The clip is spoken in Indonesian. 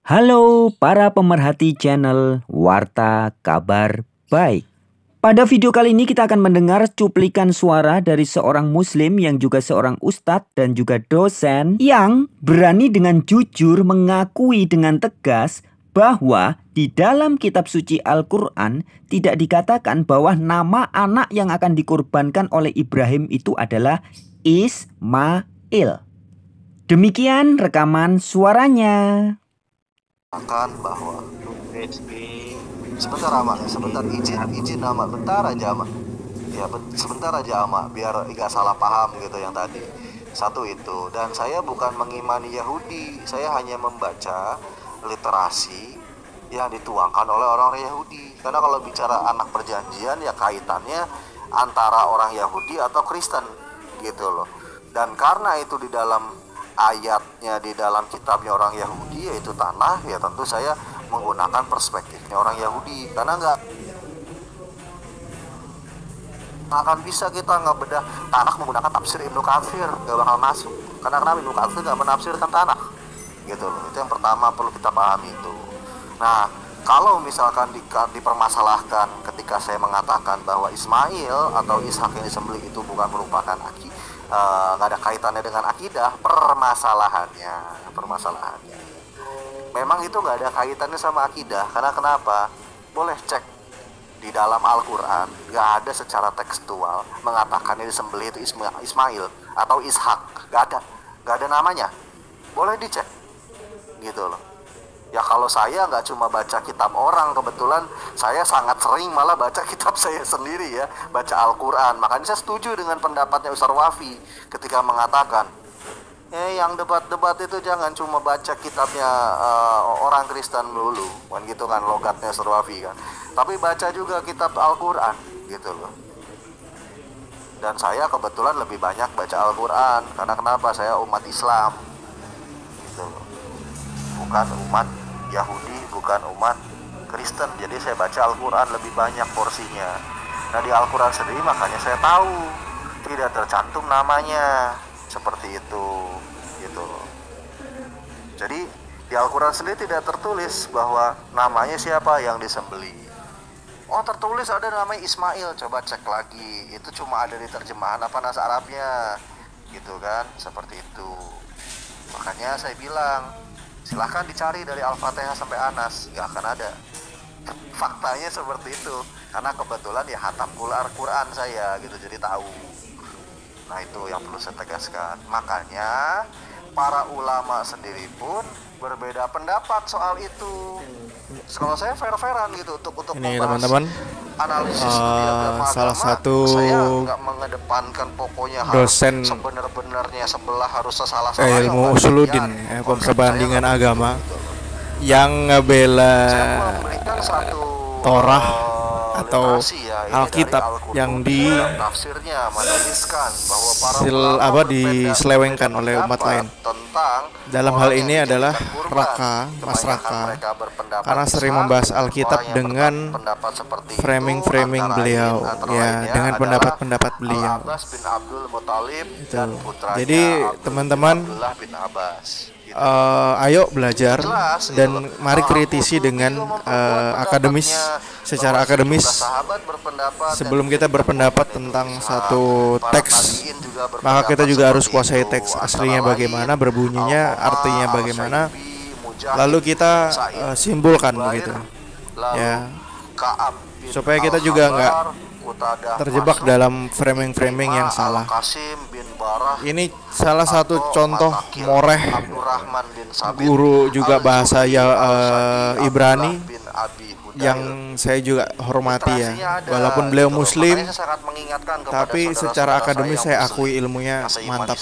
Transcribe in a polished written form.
Halo para pemerhati channel Warta Kabar Baik. Pada video kali ini kita akan mendengar cuplikan suara dari seorang muslim yang juga seorang ustadz dan juga dosen yang berani dengan jujur mengakui dengan tegas bahwa di dalam kitab suci Al-Quran tidak dikatakan bahwa nama anak yang akan dikorbankan oleh Ibrahim itu adalah Ismail. Demikian rekaman suaranya. Akan bahwa sebentar amak, sebentar izin amak, bentar aja amak. Ya sebentar aja amak, biar nggak salah paham gitu yang tadi. Satu itu, dan saya bukan mengimani Yahudi, saya hanya membaca literasi yang dituangkan oleh orang Yahudi. Karena kalau bicara anak perjanjian ya kaitannya antara orang Yahudi atau Kristen gitu loh. Dan karena itu di dalam ayatnya di dalam kitabnya orang Yahudi yaitu tanah, ya tentu saya menggunakan perspektifnya orang Yahudi, karena nggak akan bisa kita ngebedah tanah menggunakan tafsir Ibnu Katsir, nggak bakal masuk. Karena Ibnu Katsir nggak menafsirkan tanah gitu loh. Itu yang pertama perlu kita pahami itu. Nah, kalau misalkan dipermasalahkan ketika saya mengatakan bahwa Ismail atau Ishak yang disembelih itu bukan merupakan nggak ada kaitannya dengan akidah, permasalahannya memang itu nggak ada kaitannya sama akidah. Karena kenapa? Boleh cek di dalam Al-Quran, nggak ada secara tekstual mengatakan yang disembelih itu Ismail atau Ishak, nggak ada namanya. Boleh dicek gitu loh. Ya kalau saya nggak cuma baca kitab orang, kebetulan saya sangat sering malah baca kitab saya sendiri ya, baca Al-Quran. Makanya saya setuju dengan pendapatnya Ustaz Wafi ketika mengatakan yang debat-debat itu jangan cuma baca kitabnya orang Kristen dulu, kan gitu kan logatnya Ustaz Wafi kan, tapi baca juga kitab Al-Quran gitu loh. Dan saya kebetulan lebih banyak baca Al-Quran karena kenapa? Saya umat Islam gitu loh, bukan umat Yahudi, bukan umat Kristen. Jadi saya baca Al-Quran lebih banyak porsinya. Nah di Al-Quran sendiri makanya saya tahu tidak tercantum namanya seperti itu gitu. Jadi di Al-Quran sendiri tidak tertulis bahwa namanya siapa yang disembelih. Oh tertulis ada namanya Ismail, coba cek lagi, itu cuma ada di terjemahan apa nas Arabnya gitu kan, seperti itu. Makanya saya bilang silahkan dicari dari Al-Fatihah sampai Anas, nggak akan ada. Faktanya seperti itu, karena kebetulan ya hatam Al-Quran saya gitu, jadi tahu. Nah itu yang perlu saya tegaskan. Makanya para ulama sendiri pun berbeda pendapat soal itu. Kalau saya fair-fairan gitu untuk ini teman-teman, analisis salah satu saya nggak mengedepankan pokoknya dosen sebenar-benarnya sebelah harus salah ilmu usuluddin, perbandingan agama yang ngebela Torah atau Alkitab yang diselewengkan oleh umat lain. Dalam hal ini adalah Mas Raka, karena sering membahas Alkitab dengan framing beliau, ya, dengan pendapat beliau. Itu. Jadi teman-teman, ayo belajar dan mari kritisi dengan secara akademis. Sebelum kita berpendapat tentang satu teks, maka kita juga harus kuasai teks aslinya bagaimana, berbunyinya, artinya bagaimana, lalu kita simpulkan begitu ya, supaya kita juga nggak terjebak dalam framing yang salah. Ini salah satu contoh moreh guru juga bahasa Ibrani yang saya juga hormati ya, walaupun beliau muslim, tapi secara akademis saya akui ilmunya mantap.